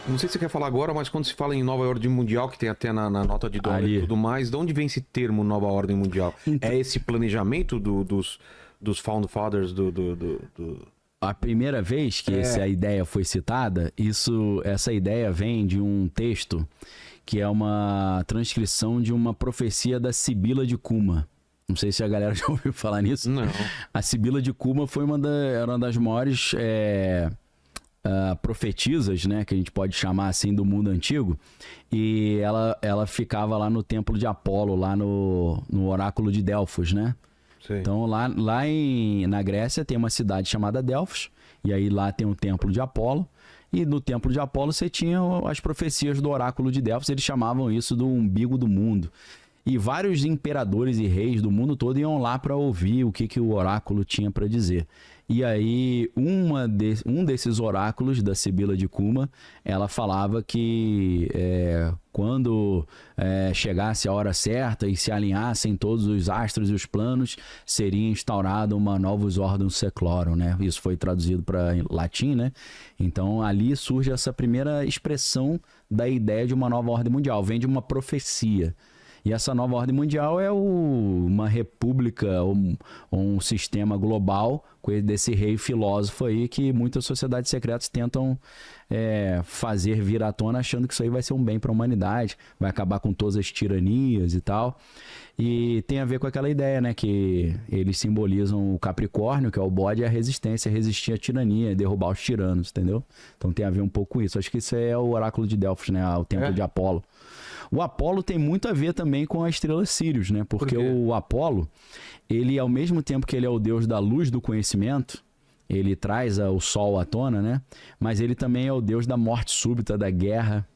Não sei se você quer falar agora, mas quando se fala em nova ordem mundial, que tem até na nota de dólar e tudo mais, de onde vem esse termo nova ordem mundial? Então, é esse planejamento dos Found Fathers A primeira vez que essa ideia foi citada, essa ideia vem de um texto que é uma transcrição de uma profecia da Sibila de Cuma. Não sei se a galera já ouviu falar nisso. Não. A Sibila de Cuma foi era uma das maiores profetisas, né, que a gente pode chamar assim, do mundo antigo. E ela ficava lá no templo de Apolo, lá no oráculo de Delfos, né? Sim. Então lá na Grécia tem uma cidade chamada Delfos, e aí lá tem o templo de Apolo. E no templo de Apolo você tinha as profecias do oráculo de Delfos, eles chamavam isso do umbigo do mundo. E vários imperadores e reis do mundo todo iam lá para ouvir o que o oráculo tinha para dizer. E aí um desses oráculos da Sibila de Cuma, ela falava que quando chegasse a hora certa e se alinhassem todos os astros e os planos, seria instaurada uma novus ordem seclorum, né? Isso foi traduzido para latim, né? Então ali surge essa primeira expressão da ideia de uma nova ordem mundial, vem de uma profecia. E essa nova ordem mundial é uma república, um sistema global desse rei filósofo aí que muitas sociedades secretas tentam fazer vir à tona, achando que isso aí vai ser um bem para a humanidade, vai acabar com todas as tiranias e tal. E tem a ver com aquela ideia, né, que eles simbolizam o Capricórnio, que é o bode, e a resistência, resistir à tirania, derrubar os tiranos, entendeu? Então tem a ver um pouco com isso. Acho que isso é o oráculo de Delfos, né, o templo de Apolo. O Apolo tem muito a ver também com a estrela Sírius, né? Porque o Apolo, ele ao mesmo tempo que ele é o deus da luz do conhecimento, ele traz o sol à tona, né? Mas ele também é o deus da morte súbita, da guerra,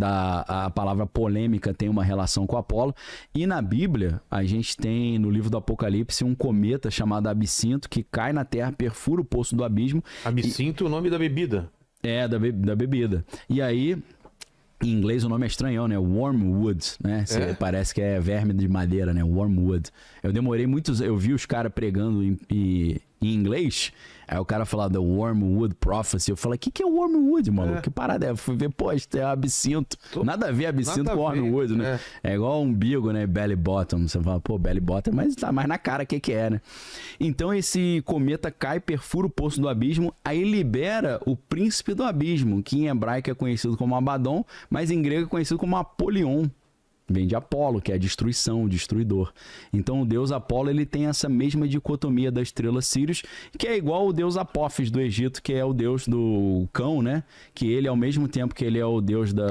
a palavra polêmica tem uma relação com Apolo. E na Bíblia, a gente tem no livro do Apocalipse um cometa chamado Absinto que cai na terra, perfura o poço do abismo. Absinto, o nome da bebida. É, da bebida. E aí... Em inglês o nome é estranhão, né? Wormwood, né? Parece que é verme de madeira, né? Wormwood. Eu demorei muitos... Eu vi os caras pregando em inglês, aí o cara falava da Wormwood Prophecy. Eu falei, o que é Wormwood, maluco? Que parada é? Eu fui ver, pô, isso é absinto. Nada a ver absinto com Wormwood, né? É igual umbigo, né? Belly bottom. Você fala, pô, belly bottom, mas tá mais na cara o que é, né? Então esse cometa cai, perfura o poço do abismo, aí libera o príncipe do abismo, que em hebraico é conhecido como Abaddon, mas em grego é conhecido como Apolion. Vem de Apolo, que é a destruição, o destruidor. Então o deus Apolo, ele tem essa mesma dicotomia da estrela Sírius, que é igual o deus Apófis do Egito, que é o deus do cão, né? Que ele, ao mesmo tempo que ele é o deus da...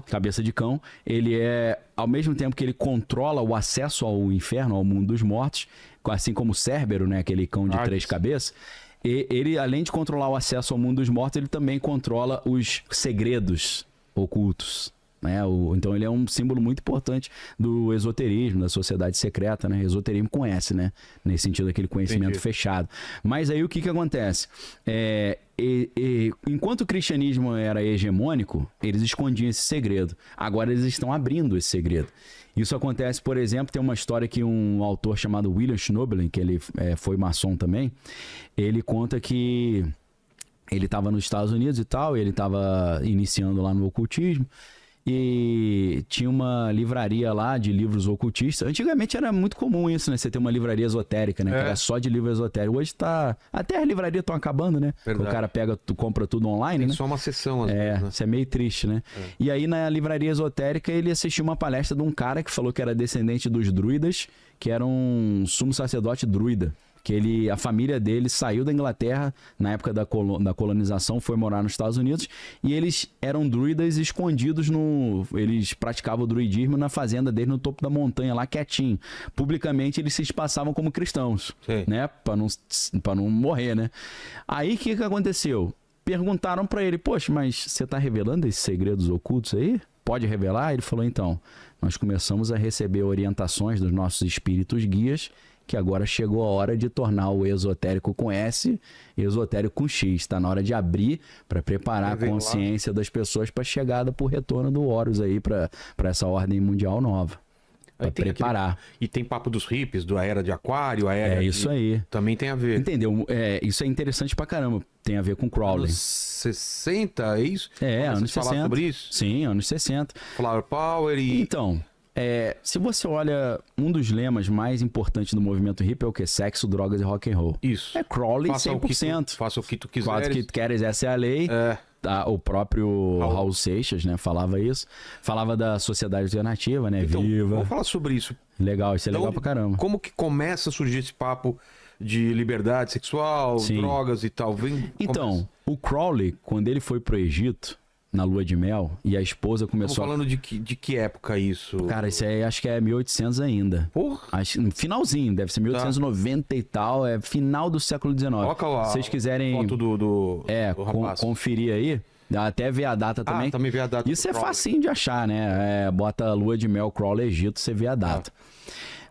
Cabeça de cão. Ele é, ao mesmo tempo que ele controla o acesso ao inferno, ao mundo dos mortos, assim como o Cérbero, né? Aquele cão de 3 cabeças. E ele, além de controlar o acesso ao mundo dos mortos, ele também controla os segredos ocultos. Então ele é um símbolo muito importante do esoterismo, da sociedade secreta, né? Esoterismo com S, né? Nesse sentido, aquele conhecimento fechado. Mas aí o que acontece? Enquanto o cristianismo era hegemônico, eles escondiam esse segredo. Agora eles estão abrindo esse segredo. Isso acontece, por exemplo, tem uma história que um autor chamado William Schnoebelen, que ele foi maçom também, ele conta que ele estava nos Estados Unidos e tal, ele estava iniciando lá no ocultismo, e tinha uma livraria lá de livros ocultistas. Antigamente era muito comum isso, né? Você ter uma livraria esotérica, né? Que era só de livro esotérico. Hoje tá... Até as livrarias estão acabando, né? O cara compra tudo online, né? Só uma sessão, às vezes, né? Isso é meio triste, né? E aí na livraria esotérica ele assistiu uma palestra de um cara que falou que era descendente dos druidas, que era um sumo sacerdote druida. Que a família dele saiu da Inglaterra na época da colonização, foi morar nos Estados Unidos, e eles eram druidas escondidos eles praticavam o druidismo na fazenda dele no topo da montanha, lá quietinho. Publicamente eles se passavam como cristãos, né? Pra não morrer, né? Aí o que aconteceu? Perguntaram pra ele, poxa, mas você tá revelando esses segredos ocultos aí? Pode revelar? Ele falou, então, nós começamos a receber orientações dos nossos espíritos guias, que agora chegou a hora de tornar o esotérico com S, esotérico com X. Está na hora de abrir para preparar a consciência das pessoas para a chegada, para o retorno do Horus aí, para essa ordem mundial nova. Para preparar. E tem papo dos hippies, da era de Aquário, a era isso aí. Também tem a ver. Entendeu? Isso é interessante pra caramba. Tem a ver com Crowley. 60, é isso? Anos 60. Falar sobre isso? Sim, anos 60. Flower Power e... Então, se você olha, um dos lemas mais importantes do movimento hippie é o quê? Sexo, drogas e rock and roll. Isso. É Crowley 100%. Faça o que tu quiseres. Faça o que tu queres, essa é a lei. O próprio Raul Seixas, né, falava isso. Falava da sociedade alternativa, né? Então, Viva. Vamos falar sobre isso. Legal, isso é Então, legal pra caramba. Como que começa a surgir esse papo de liberdade sexual, drogas e tal? Então, o Crowley, quando ele foi pro Egito, na lua de mel, e a esposa começou... Estamos falando de que época isso? Cara, isso aí acho que é 1800 ainda. Porra! Finalzinho, deve ser 1890 e tal, é final do século XIX. Coloca lá. Se vocês quiserem foto do rapaz. Conferir aí, até ver a data também. Também vê a data. Isso é facinho de achar, né? Bota lua de mel, Crowley, Egito, você vê a data.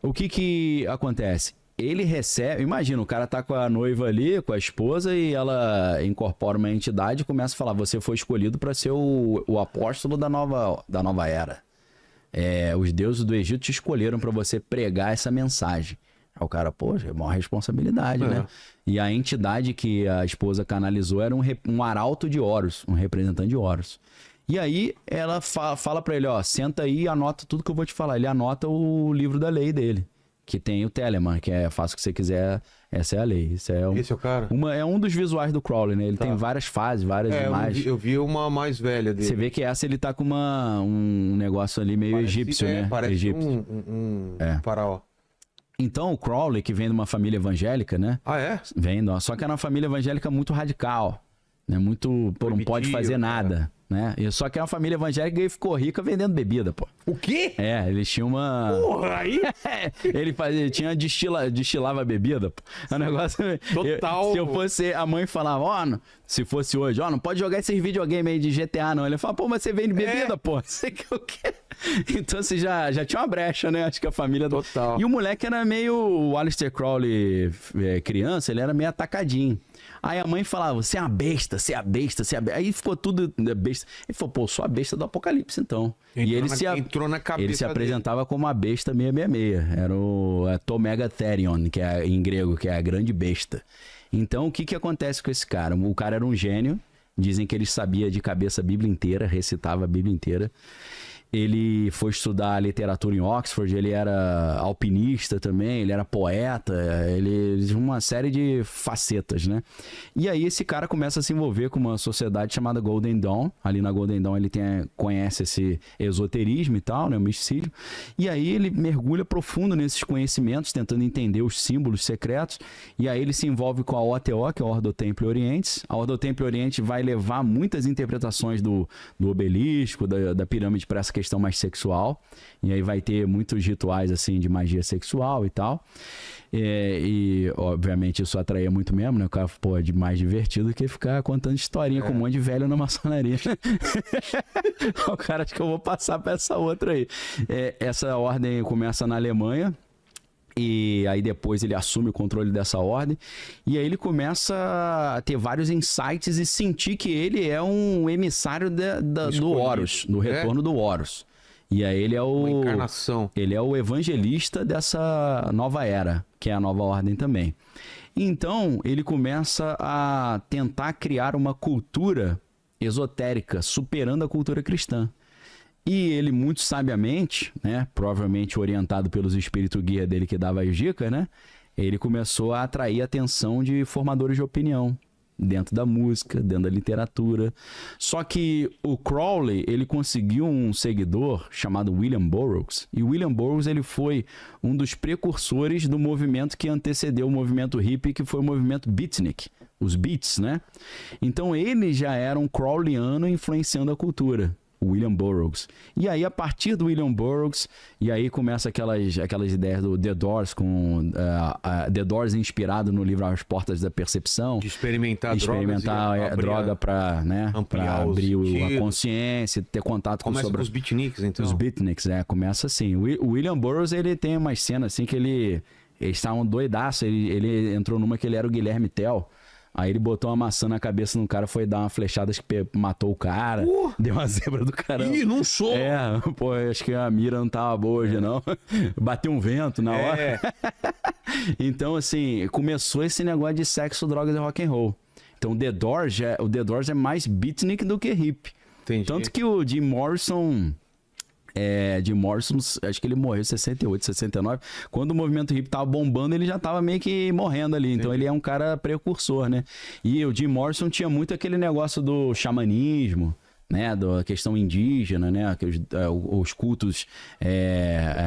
O que acontece? Ele recebe... Imagina, o cara tá com a noiva ali, com a esposa, e ela incorpora uma entidade e começa a falar: você foi escolhido para ser o apóstolo da nova era. Os deuses do Egito te escolheram para você pregar essa mensagem. Aí o cara, poxa, é uma responsabilidade, né? E a entidade que a esposa canalizou era um arauto de Horus, um representante de Horus. E aí ela fala para ele, senta aí e anota tudo que eu vou te falar. Ele anota o livro da lei dele, que tem o Telemann, que faça o que você quiser, essa é a lei. Esse é o cara? É um dos visuais do Crowley, né? Ele tem várias fases, várias imagens. Eu vi uma mais velha dele. Você vê que essa ele tá com um negócio ali meio egípcio, né? Parece egípcio. um faraó. Então o Crowley, que vem de uma família evangélica, né? Vem, só que era uma família evangélica muito radical, né? Muito, não pode fazer nada. Né? Só que é uma família evangélica e ficou rica vendendo bebida, pô. O quê? Eles tinham uma... Porra, aí? Ele tinha destilava bebida, pô. É um negócio... Total. Se eu fosse... A mãe falava, se fosse hoje, não pode jogar esses videogames aí de GTA, não. Ele fala, pô, mas você vende bebida, pô. Você quer o quê? Então você já tinha uma brecha, né? Acho que a família... Total. E o moleque era meio... O Aleister Crowley, criança, ele era meio atacadinho. Aí a mãe falava, você é uma besta, você é a besta, você é a besta. Aí ficou tudo besta. Ele falou, pô, sou a besta do Apocalipse, então. Entrou na cabeça ele se apresentava como a besta 666. Era o Tomega Therion, que é em grego, que é a grande besta. Então, o que acontece com esse cara? O cara era um gênio. Dizem que ele sabia de cabeça a Bíblia inteira, recitava a Bíblia inteira. Ele foi estudar literatura em Oxford, ele era alpinista também, ele era poeta, ele tinha uma série de facetas, né? E aí esse cara começa a se envolver com uma sociedade chamada Golden Dawn. Ali na Golden Dawn ele conhece esse esoterismo e tal, né? O misticismo. E aí ele mergulha profundo nesses conhecimentos, tentando entender os símbolos secretos. E aí ele se envolve com a OTO, que é a Ordo Templi Orientis. A Ordo Templi Orientis vai levar muitas interpretações do obelisco, da pirâmide para essa questão mais sexual, e aí vai ter muitos rituais assim de magia sexual e tal, e obviamente isso atraía muito mesmo, né? O cara, pô, é mais divertido que ficar contando historinha com um monte de velho na maçonaria. O cara, acho que eu vou passar para essa outra aí. Essa ordem começa na Alemanha, e aí depois ele assume o controle dessa ordem, e aí ele começa a ter vários insights e sentir que ele é um emissário do Horus, do retorno do Horus. E aí ele é uma encarnação. Ele é o evangelista dessa nova era, que é a nova ordem também. Então ele começa a tentar criar uma cultura esotérica, superando a cultura cristã. E ele, muito sabiamente, né, provavelmente orientado pelos espíritos guia dele que dava as dicas, né, ele começou a atrair a atenção de formadores de opinião dentro da música, dentro da literatura. Só que o Crowley, ele conseguiu um seguidor chamado William Burroughs. E o William Burroughs, ele foi um dos precursores do movimento que antecedeu o movimento hippie, que foi o movimento beatnik, os beats, né? Então ele já era um Crowleyano influenciando a cultura. William Burroughs. E aí, a partir do William Burroughs, e aí começa aquelas ideias do The Doors, com The Doors inspirado no livro As Portas da Percepção. De experimentar droga para, né, abrir a consciência, ter contato começa com os beatniks, então. Os beatniks, começa assim. O William Burroughs, ele tem uma cena assim que eles estavam doidaços, ele entrou numa que ele era o Guilherme Tell. Aí ele botou uma maçã na cabeça do cara, foi dar uma flechada que matou o cara. Deu uma zebra do caramba. Ih, não sou! Pô, acho que a mira não tava boa hoje, não. Bateu um vento na hora. Então, assim, começou esse negócio de sexo, drogas e rock and roll. Então o The Doors é mais beatnik do que hip. Entendi. Tanto que o Jim Morrison, acho que ele morreu em 68, 69. Quando o movimento hip tava bombando, ele já tava meio que morrendo ali. Então ele é um cara precursor, né? E o Jim Morrison tinha muito aquele negócio do xamanismo, né, da questão indígena, né, os cultos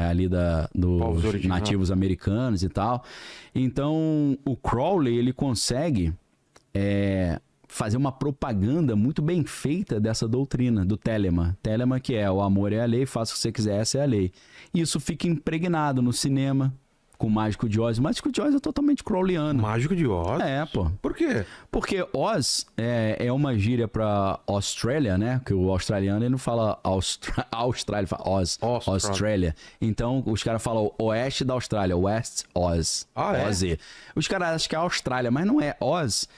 ali dos nativos americanos e tal. Então, o Crowley, ele consegue fazer uma propaganda muito bem feita dessa doutrina, do Telemann. Telemann, que é o amor é a lei, faça o que você quiser, essa é a lei. E isso fica impregnado no cinema, com o Mágico de Oz. O Mágico de Oz é totalmente crowleyano. Mágico de Oz? Pô. Por quê? Porque Oz é uma gíria pra Austrália, né? Que o australiano, ele não fala Austrália, ele fala Oz. Austrália. Então, os caras falam oeste da Austrália, West Oz. Oz. Os caras acham que é Austrália, mas não é. Oz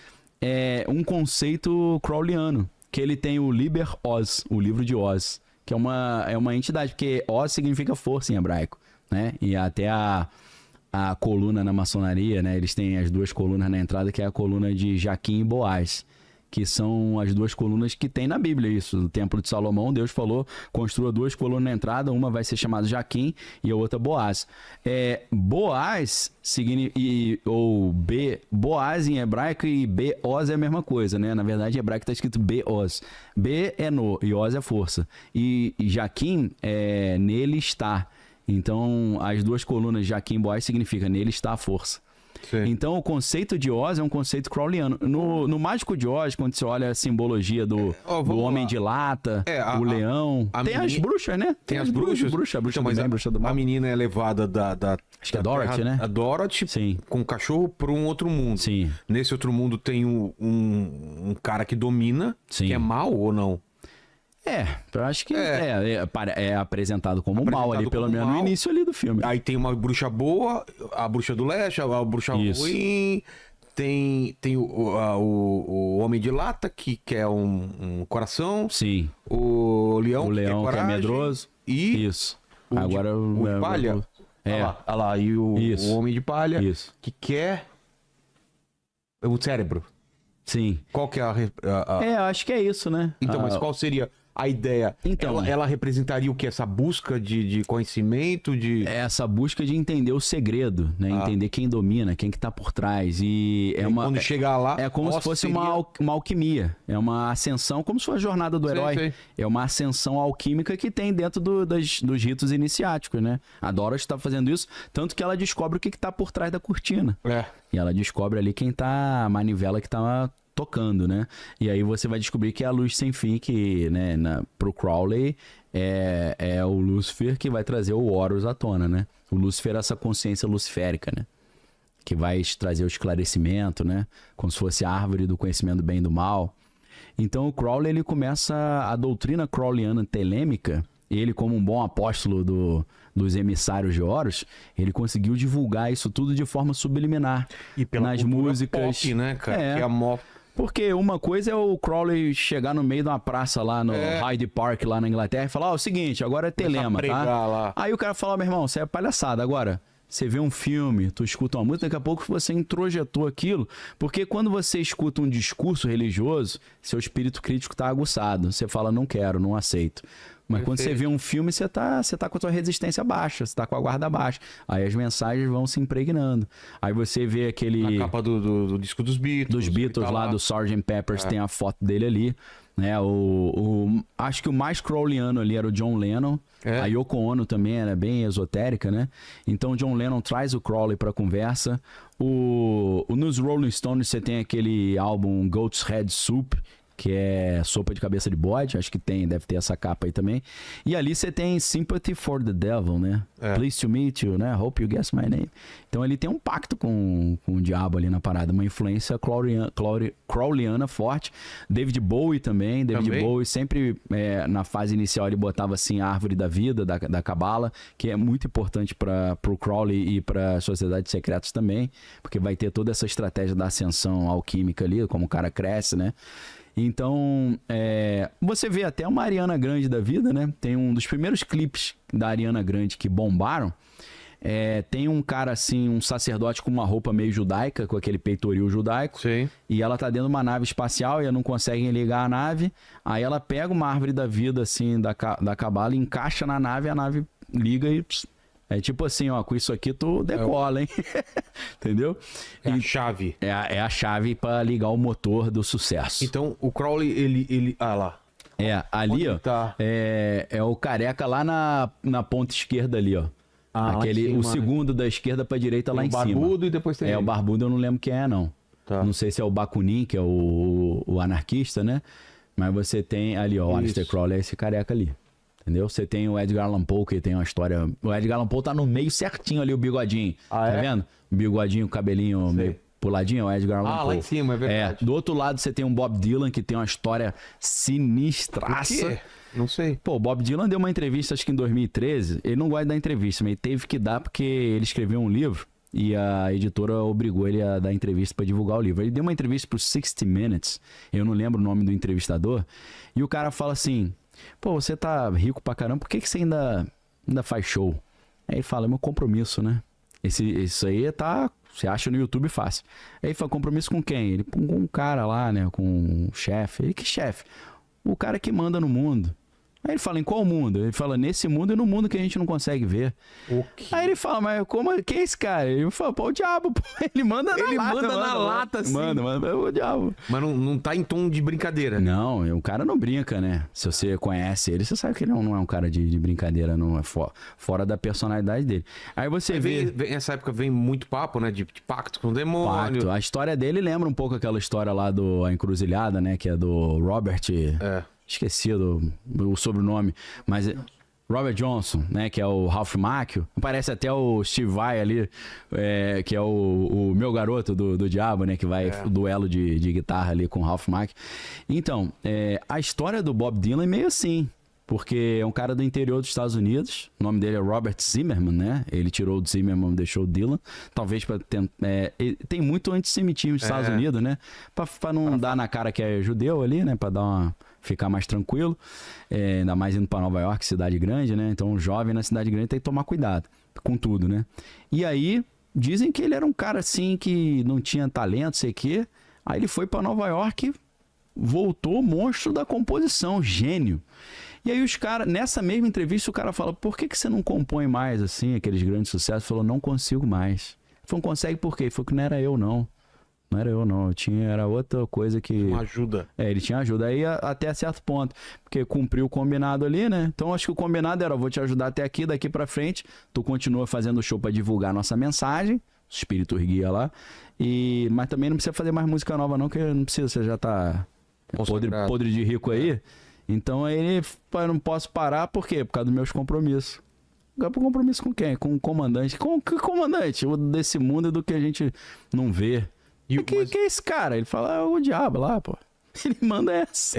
é um conceito crowleyano, que ele tem o Liber Oz, o livro de Oz, que é uma entidade, porque Oz significa força em hebraico, né? E até a coluna na maçonaria, né? Eles têm as duas colunas na entrada, que é a coluna de Jaquim e Boaz, que são as duas colunas que tem na Bíblia, isso. No Templo de Salomão, Deus falou, construa duas colunas na entrada, uma vai ser chamada Jaquim e a outra Boaz. Boaz Boaz em hebraico e Be-Oz é a mesma coisa, né? Na verdade, em hebraico está escrito Be-Oz. Be é no e Oz é força. E Jaquim é nele está. Então, as duas colunas Jaquim e Boaz significa nele está a força. Sim. Então, o conceito de Oz é um conceito crowleyano. No Mágico de Oz, quando você olha a simbologia do Homem de Lata, o leão... Tem as bruxas, né? Tem as bruxas? A bruxa do bem, a bruxa do mal. A menina é levada acho que é Dorothy, né? A Dorothy, sim, com o cachorro para um outro mundo. Sim. Nesse outro mundo tem um cara que domina, sim, que é mau ou não? Eu acho que é apresentado como mal ali, pelo menos no início ali do filme. Aí tem uma bruxa boa, a bruxa do leste, a bruxa ruim, tem o Homem de Lata, que quer um coração. Sim. O leão que é medroso. E isso. Agora o de palha. Olha lá, e o Homem de Palha, que quer o cérebro. Sim. Qual que é acho que é isso, né? Então, mas qual seria a ideia? Então, ela representaria o que? Essa busca de conhecimento? Essa busca de entender o segredo, né? Entender quem domina, quem que tá por trás. E quando chegar lá... É como se fosse uma alquimia. É uma ascensão, como se fosse a jornada do herói. Sei. É uma ascensão alquímica que tem dentro dos ritos iniciáticos, né? A Dorothy tá fazendo isso, tanto que ela descobre o que tá por trás da cortina. E ela descobre ali quem tá... A manivela que tá tocando, né? E aí você vai descobrir que é a luz sem fim, que, né, pro Crowley é o Lúcifer que vai trazer o Horus à tona, né? O Lúcifer é essa consciência luciférica, né? Que vai trazer o esclarecimento, né? Como se fosse a árvore do conhecimento do bem e do mal. Então o Crowley, ele começa a doutrina crowleyana telêmica, ele como um bom apóstolo dos emissários de Horus, ele conseguiu divulgar isso tudo de forma subliminar. E nas músicas, pop, né, cara? Que é a mó... Porque uma coisa é o Crowley chegar no meio de uma praça lá no Hyde Park, lá na Inglaterra, e falar, o seguinte, agora é telema, tá? Lá. Aí o cara fala, meu irmão, você é palhaçada. Agora, você vê um filme, tu escuta uma música, daqui a pouco você introjetou aquilo, porque quando você escuta um discurso religioso, seu espírito crítico tá aguçado. Você fala, não quero, não aceito. Mas quando você vê um filme, você tá com a sua resistência baixa, você tá com a guarda baixa. Aí as mensagens vão se impregnando. Aí você vê aquele... Na capa do disco dos Beatles. Dos Beatles lá, do Sgt. Peppers, tem a foto dele ali. Né? Acho que o mais crowleyano ali era o John Lennon. A Yoko Ono também era bem esotérica, né? Então o John Lennon traz o Crowley pra conversa. Nos Rolling Stones você tem aquele álbum Goat's Head Soup, que é sopa de cabeça de bode, acho que deve ter essa capa aí também. E ali você tem Sympathy for the Devil, né? Pleased to meet you, né? Hope you guess my name. Então ele tem um pacto com o diabo ali na parada, uma influência crowleyana forte. David Bowie também. Bowie sempre, na fase inicial, ele botava assim a árvore da vida, da Cabala, que é muito importante pro Crowley e pra Sociedades Secretas também, porque vai ter toda essa estratégia da ascensão alquímica ali, como o cara cresce, né? Então, você vê até uma Ariana Grande da vida, né? Tem um dos primeiros clipes da Ariana Grande que bombaram, tem um cara assim, um sacerdote com uma roupa meio judaica, com aquele peitoril judaico. Sim. E ela tá dentro de uma nave espacial e não conseguem ligar a nave. Aí ela pega uma árvore da vida, assim, da cabala, encaixa na nave, a nave liga e... É tipo assim, ó, com isso aqui tu decola, hein? Entendeu? É a chave. É a chave pra ligar o motor do sucesso. Então, o Crowley, ele... Ah, lá. Ali, ó, tá? é o careca lá na ponta esquerda ali, ó. O segundo da esquerda pra direita lá em cima. O barbudo e depois tem... o barbudo eu não lembro quem é, não. Tá. Não sei se é o Bakunin, que é o anarquista, né? Mas você tem ali, ó, o Aleister Crowley é esse careca ali. Entendeu? Você tem o Edgar Allan Poe, que tem uma história... O Edgar Allan Poe tá no meio certinho ali, o bigodinho. Tá vendo? O bigodinho, o cabelinho meio puladinho, é o Edgar Allan Poe. Lá em cima, é verdade. Do outro lado você tem um Bob Dylan, que tem uma história sinistraça. Por quê? Não sei. Pô, o Bob Dylan deu uma entrevista, acho que em 2013. Ele não gosta de dar entrevista, mas ele teve que dar porque ele escreveu um livro e a editora obrigou ele a dar entrevista para divulgar o livro. Ele deu uma entrevista pro 60 Minutes, eu não lembro o nome do entrevistador, e o cara fala assim... Pô, você tá rico pra caramba, por que você ainda faz show? Aí ele fala, é meu compromisso, né? Isso aí você acha no YouTube fácil. Aí ele fala, compromisso com quem? Ele com um cara lá, né? Com um chefe. Ele, que chefe? O cara que manda no mundo. Aí ele fala, em qual mundo? Ele fala, nesse mundo e no mundo que a gente não consegue ver. Aí ele fala, mas quem é esse cara? Ele fala, pô, o diabo, pô. Ele manda na lata, assim. Manda, o diabo. Mas não tá em tom de brincadeira. Não, o cara não brinca, né? Se você conhece ele, você sabe que ele não é um cara de brincadeira, não é fora da personalidade dele. Aí você vê... Nessa época vem muito papo, né? De pacto com o demônio. Pacto. A história dele lembra um pouco aquela história lá do A Encruzilhada, né? Que é do Robert... Esqueci o sobrenome, mas Robert Johnson, né, que é o Ralph Macchio, parece até o Steve Vai ali, que é o meu garoto do diabo, né, que vai o duelo de guitarra ali com o Ralph Macchio. Então, a história do Bob Dylan é meio assim, porque é um cara do interior dos Estados Unidos, o nome dele é Robert Zimmerman, né, ele tirou o Zimmerman, deixou o Dylan, talvez para tentar... tem muito antissemitismo nos Estados Unidos, né, para não dar na cara que é judeu ali, né, para ficar mais tranquilo, ainda mais indo para Nova York, cidade grande, né? Então, o jovem na cidade grande tem que tomar cuidado com tudo, né? E aí, dizem que ele era um cara assim que não tinha talento, sei o quê. Aí ele foi para Nova York, voltou monstro da composição, gênio. E aí os caras, nessa mesma entrevista, o cara fala, por que você não compõe mais, assim, aqueles grandes sucessos? Ele falou, não consigo mais. Ele falou, não consegue por quê? Ele falou que não era eu, não. Não era eu, não. Era outra coisa que... Uma ajuda. Ele tinha ajuda. Aí até certo ponto. Porque cumpriu o combinado ali, né? Então acho que o combinado era, vou te ajudar até aqui, daqui pra frente. Tu continua fazendo o show pra divulgar a nossa mensagem. O espírito guia lá. Mas também não precisa fazer mais música nova, não, que não precisa. Você já tá podre de rico aí. Então aí ele, eu não posso parar, por quê? Por causa dos meus compromissos. Compromisso com quem? Com o comandante. Com que comandante? O desse mundo e do que a gente não vê. Que é esse cara? Ele fala, o diabo lá, pô. Ele manda essa.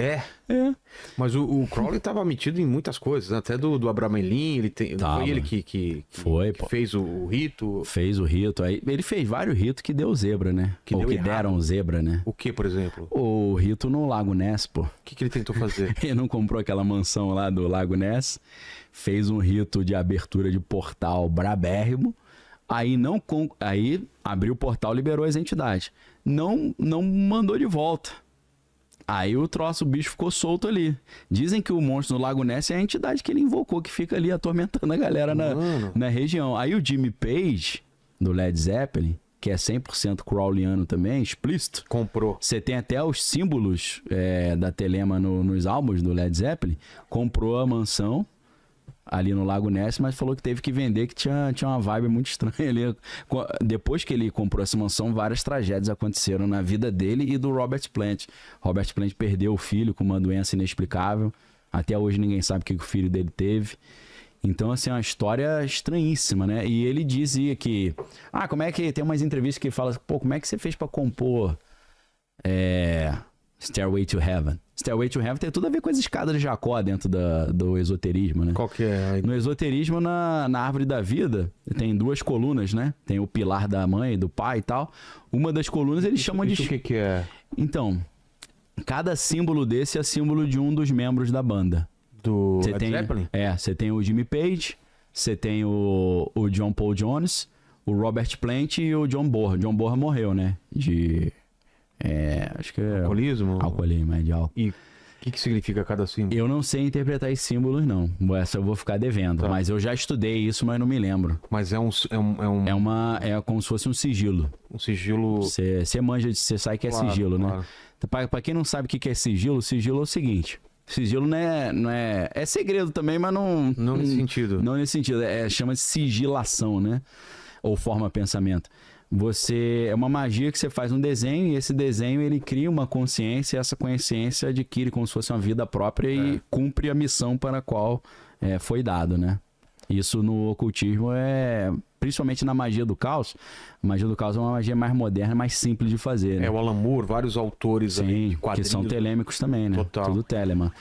Mas o Crowley tava metido em muitas coisas, né? Até do Abraham Lincoln, foi ele que fez o rito. Fez o rito. Aí, ele fez vários ritos que deu zebra, né? Que deram zebra, né? O que, por exemplo? O rito no Lago Ness, pô. O que ele tentou fazer? Ele não comprou aquela mansão lá do Lago Ness, fez um rito de abertura de portal brabérrimo. Aí abriu o portal, liberou as entidades. Não mandou de volta. Aí o bicho ficou solto ali. Dizem que o monstro no Lago Ness é a entidade que ele invocou, que fica ali atormentando a galera na região. Aí o Jimmy Page, do Led Zeppelin, que é 100% crowleyano também, explícito. Comprou. Você tem até os símbolos da telema nos álbuns do Led Zeppelin. Comprou a mansão ali no Lago Ness, mas falou que teve que vender, que tinha uma vibe muito estranha ali. Depois que ele comprou essa mansão, várias tragédias aconteceram na vida dele e do Robert Plant. Robert Plant perdeu o filho com uma doença inexplicável. Até hoje ninguém sabe o que o filho dele teve. Então, assim, é uma história estranhíssima, né? E ele dizia que... como é que... Tem umas entrevistas que ele fala, pô, como é que você fez pra compor Stairway to Heaven? Stairway to Heaven tem tudo a ver com as escadas de Jacó dentro do esoterismo, né? Qual que é? No esoterismo, na árvore da vida, tem duas colunas, né? Tem o pilar da mãe, do pai e tal. Uma das colunas eles chamam de... Isso o que é? Então, cada símbolo desse é símbolo de um dos membros da banda. Do Led Zeppelin? Você tem o Jimmy Page, você tem o John Paul Jones, o Robert Plant e o John Borra. John Borra morreu, né? Acho que é... Alcoolismo? Alcoolismo, de álcool. E o que significa cada símbolo? Eu não sei interpretar esses símbolos, não. Essa eu vou ficar devendo. Tá. Mas eu já estudei isso, mas não me lembro. Mas é como se fosse um sigilo. Um sigilo... Você manja, você sabe que é sigilo, né? Pra quem não sabe o que é sigilo é o seguinte... Sigilo não é... É segredo também, mas não... Não nesse sentido. Não nesse sentido. Chama de sigilação, né? Ou forma pensamento. É uma magia que você faz um desenho e esse desenho ele cria uma consciência e essa consciência adquire como se fosse uma vida própria e cumpre a missão para a qual foi dado, né? Isso no ocultismo principalmente na magia do caos. A magia do caos é uma magia mais moderna, mais simples de fazer, né? O Alan Moore, vários autores ali de quadrinhos. Que são telêmicos também, né? Total. Tudo Telemann.